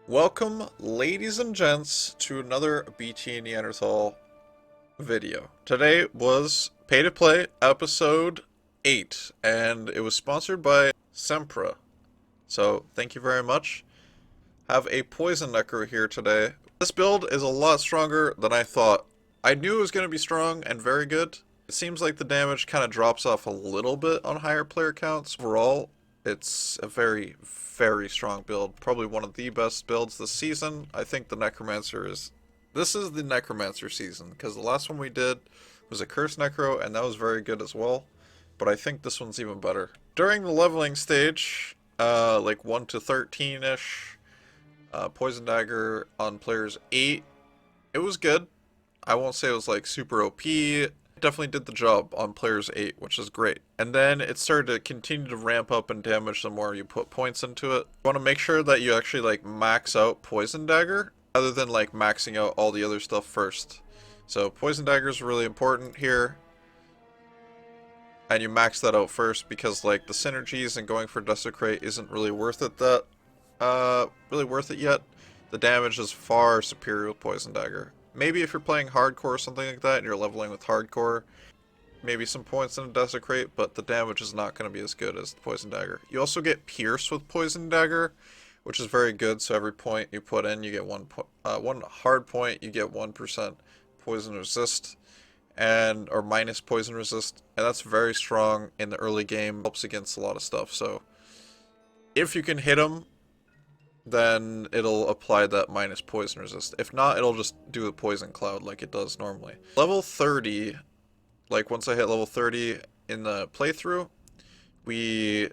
Welcome, ladies and gents, to another BTNeanderthal video. Today was Pay to Play episode 8, and it was sponsored by Sempra. So, thank you very much. Have a Poison Necro here today. This build is a lot stronger than I thought. I knew it was going to be strong and very good. It seems like the damage kind of drops off a little bit on higher player counts. Overall, it's a very, very strong build. Probably one of the best builds this season. I think the Necromancer is... This is the Necromancer season, because the last one we did was a Curse Necro, and that was very good as well. But I think this one's even better. During the leveling stage, like 1 to 13-ish, Poison Dagger on players 8, it was good. I won't say it was like super OP. It definitely did the job on players 8, which is great. And then it started to continue to ramp up in damage the more you put points into it. You want to make sure that you actually like max out Poison Dagger rather than like maxing out all the other stuff first. So Poison Dagger is really important here. And you max that out first because like the synergies and going for Desecrate isn't really worth it yet. The damage is far superior with Poison Dagger. Maybe if you're playing hardcore or something like that and you're leveling with hardcore, maybe some points in a Desecrate, but the damage is not going to be as good as the Poison Dagger. You also get Pierce with Poison Dagger, which is very good, so every point you put in, you get one hard point, you get 1% poison resist, or minus poison resist, and that's very strong in the early game, helps against a lot of stuff, so if you can hit them, then it'll apply that minus poison resist. If not, it'll just do a poison cloud like it does normally. Level 30, like once I hit level 30 in the playthrough, we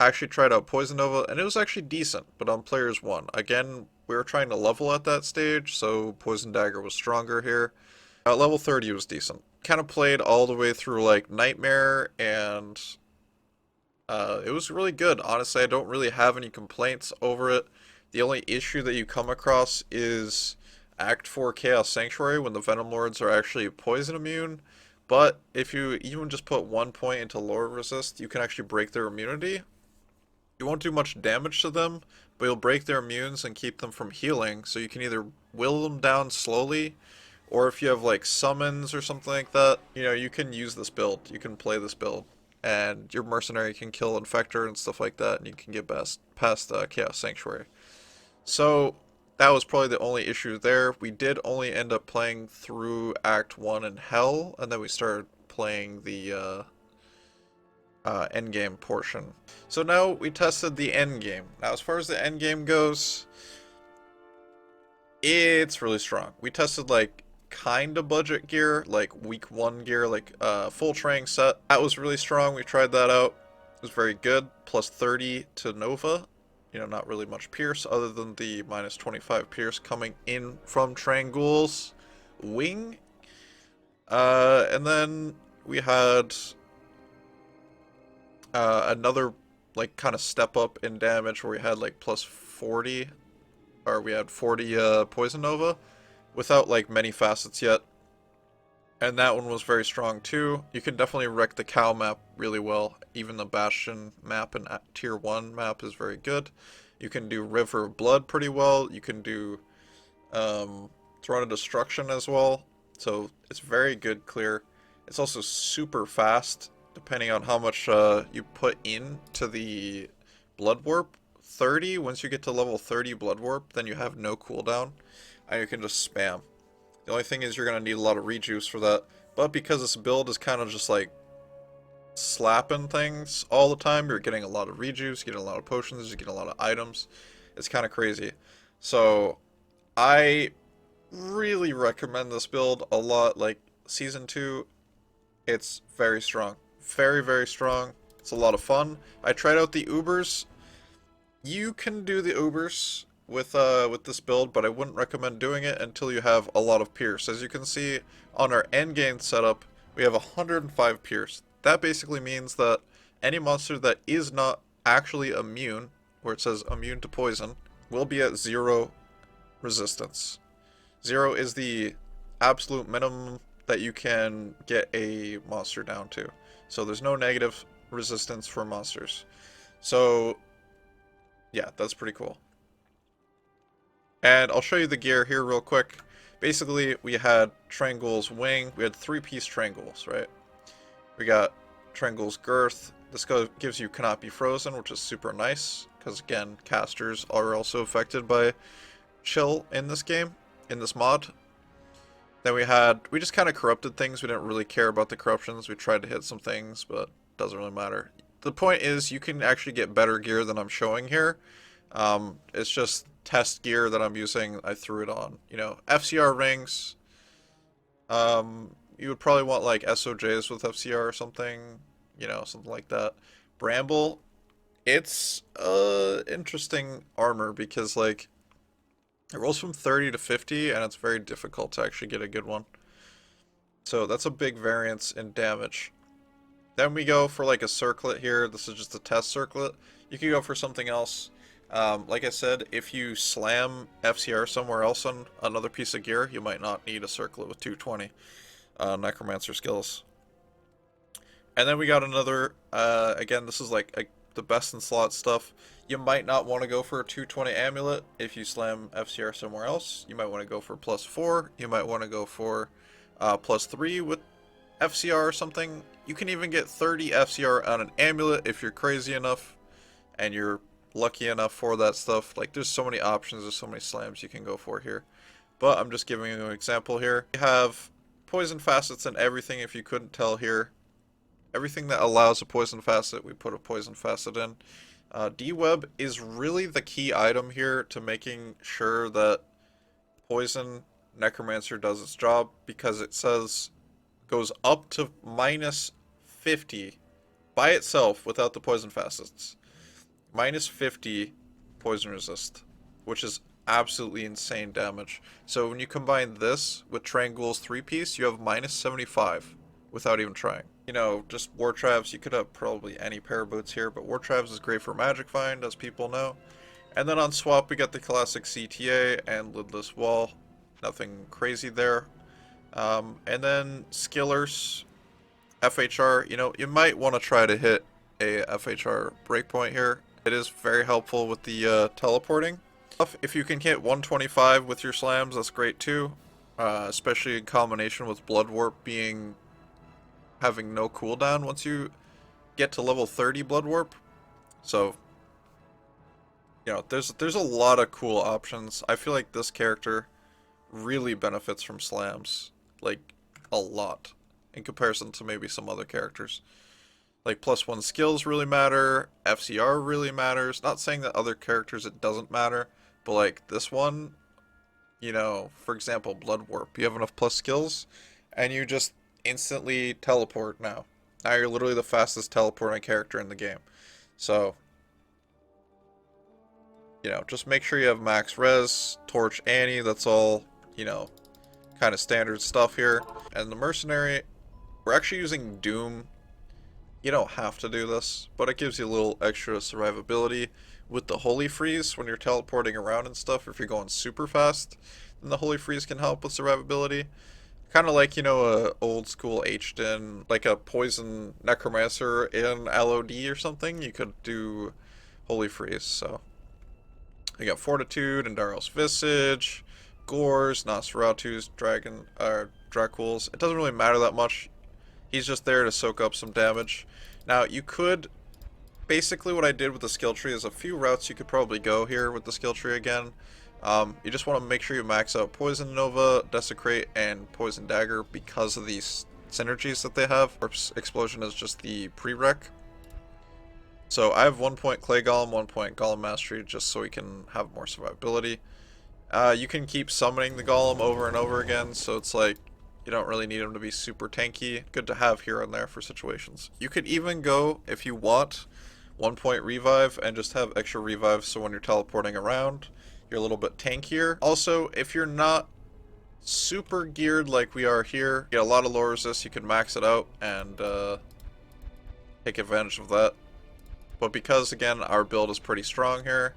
actually tried out Poison Nova, and it was actually decent, but on players 1. Again, we were trying to level at that stage, so Poison Dagger was stronger here. At level 30 was decent. Kind of played all the way through like Nightmare, and it was really good. Honestly, I don't really have any complaints over it. The only issue that you come across is Act 4 Chaos Sanctuary when the Venom Lords are actually poison immune. But if you even just put 1 point into Lord Resist, you can actually break their immunity. You won't do much damage to them, but you'll break their immunes and keep them from healing. So you can either will them down slowly, or if you have like summons or something like that, you know, you can use this build. You can play this build. And your Mercenary can kill Infector and stuff like that, and you can get past Chaos Sanctuary. So, that was probably the only issue there. We did only end up playing through Act 1 in Hell, and then we started playing the Endgame portion. So now we tested the Endgame. Now as far as the Endgame goes, it's really strong. We tested like kinda budget gear, like week 1 gear, like full training set. That was really strong. We tried that out. It was very good. Plus 30 to Nova. You know, not really much Pierce other than the minus 25 Pierce coming in from Trangul's wing. And then we had another like kind of step up in damage where we had like plus 40, or we had 40 Poison Nova without like many facets yet. And that one was very strong too. You can definitely wreck the cow map really well. Even the Bastion map and tier 1 map is very good. You can do River of Blood pretty well. You can do Throne of Destruction as well. So it's very good clear. It's also super fast depending on how much you put into the Blood Warp. 30, once you get to level 30 Blood Warp, then you have no cooldown. And you can just spam. The only thing is you're going to need a lot of rejuice for that. But because this build is kind of just like slapping things all the time, you're getting a lot of rejuice, getting a lot of potions, you're getting a lot of items. It's kind of crazy. So I really recommend this build a lot. Like Season 2, it's very strong. Very, very strong. It's a lot of fun. I tried out the Ubers. You can do the Ubers with this build, but I wouldn't recommend doing it until you have a lot of Pierce. As you can see on our endgame setup, we have 105 Pierce. That basically means that any monster that is not actually immune, where it says immune to poison, will be at 0 resistance. 0 is the absolute minimum that you can get a monster down to. So there's no negative resistance for monsters. So yeah, that's pretty cool. And I'll show you the gear here real quick. Basically, we had Triangle's wing. We had 3-piece Triangles, right? We got Triangle's girth. This gives you cannot be frozen, which is super nice. Because again, casters are also affected by chill in this game, in this mod. Then we just kind of corrupted things. We didn't really care about the corruptions. We tried to hit some things, but it doesn't really matter. The point is you can actually get better gear than I'm showing here. It's just test gear that I'm using. I threw it on. You know, FCR rings. You would probably want like SOJs with FCR or something. You know, something like that. Bramble. It's interesting armor because like it rolls from 30 to 50 and it's very difficult to actually get a good one. So that's a big variance in damage. Then we go for like a circlet here. This is just a test circlet. You could go for something else. Like I said, if you slam FCR somewhere else on another piece of gear, you might not need a circlet with 220 Necromancer skills. And then we got another, again, this is like the best in slot stuff. You might not want to go for a 220 amulet if you slam FCR somewhere else. You might want to go for +4. You might want to go for +3 with FCR or something. You can even get 30 FCR on an amulet if you're crazy enough and you're lucky enough for that stuff. Like, there's so many options, there's so many slams you can go for here. But I'm just giving you an example here. You have poison facets and everything, if you couldn't tell here. Everything that allows a poison facet, we put a poison facet in. D-Web is really the key item here to making sure that Poison Necromancer does its job, because it says goes up to -50 by itself without the poison facets. -50 poison resist, which is absolutely insane damage. So when you combine this with Triangle's 3-piece, you have -75 without even trying. You know, just War Travs, you could have probably any pair of boots here, but War Travs is great for Magic Find, as people know. And then on swap, we got the classic CTA and Lidless Wall. Nothing crazy there. And then Skillers, FHR, you know, you might want to try to hit a FHR breakpoint here. It is very helpful with the teleporting. If you can hit 125 with your slams, that's great too. Especially in combination with Blood Warp having no cooldown once you get to level 30 Blood Warp. So, you know, there's a lot of cool options. I feel like this character really benefits from slams, like, a lot, in comparison to maybe some other characters. Like, +1 skills really matter, FCR really matters. Not saying that other characters it doesn't matter, but like, this one, you know, for example, Blood Warp, you have enough plus skills, and you just instantly teleport now. Now you're literally the fastest teleporting character in the game. So, you know, just make sure you have max res, torch Annie, that's all, you know, kind of standard stuff here. And the Mercenary, we're actually using Doom. You don't have to do this, but it gives you a little extra survivability with the Holy Freeze when you're teleporting around and stuff. If you're going super fast, then the Holy Freeze can help with survivability. Kind of like, you know, a old school H-Den, like a Poison Necromancer in LOD or something. You could do Holy Freeze, so. You got Fortitude, Indaro's Visage, Gores, Nosferatu's, Dracules. It doesn't really matter that much. He's just there to soak up some damage. Now, you could... Basically, what I did with the skill tree is a few routes you could probably go here with the skill tree again. You just want to make sure you max out Poison Nova, Desecrate, and Poison Dagger because of these synergies that they have. Corpse Explosion is just the prereq. So I have 1 point Clay Golem, 1 point Golem Mastery, just so we can have more survivability. You can keep summoning the Golem over and over again, so it's like, you don't really need him to be super tanky. Good to have here and there for situations. You could even go, if you want, 1 point Revive and just have extra Revive, so when you're teleporting around, you're a little bit tankier. Also, if you're not super geared like we are here, you get a lot of low resist, you can max it out and take advantage of that. But because, again, our build is pretty strong here,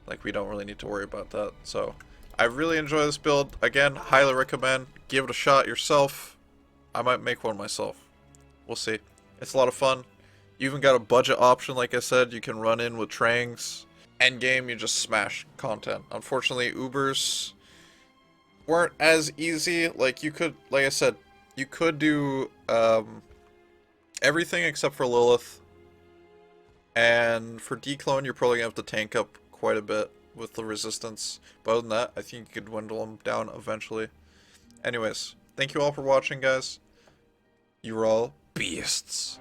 like, we don't really need to worry about that. So, I really enjoy this build. Again, highly recommend. Give it a shot yourself. I might make one myself. We'll see. It's a lot of fun. You even got a budget option, like I said. You can run in with Trangs. Endgame, you just smash content. Unfortunately, Ubers weren't as easy. Like, you could, like I said, you could do everything except for Lilith. And for Declone, you're probably going to have to tank up quite a bit with the resistance. But other than that, I think you could dwindle them down eventually. Anyways, thank you all for watching, guys. You're all beasts.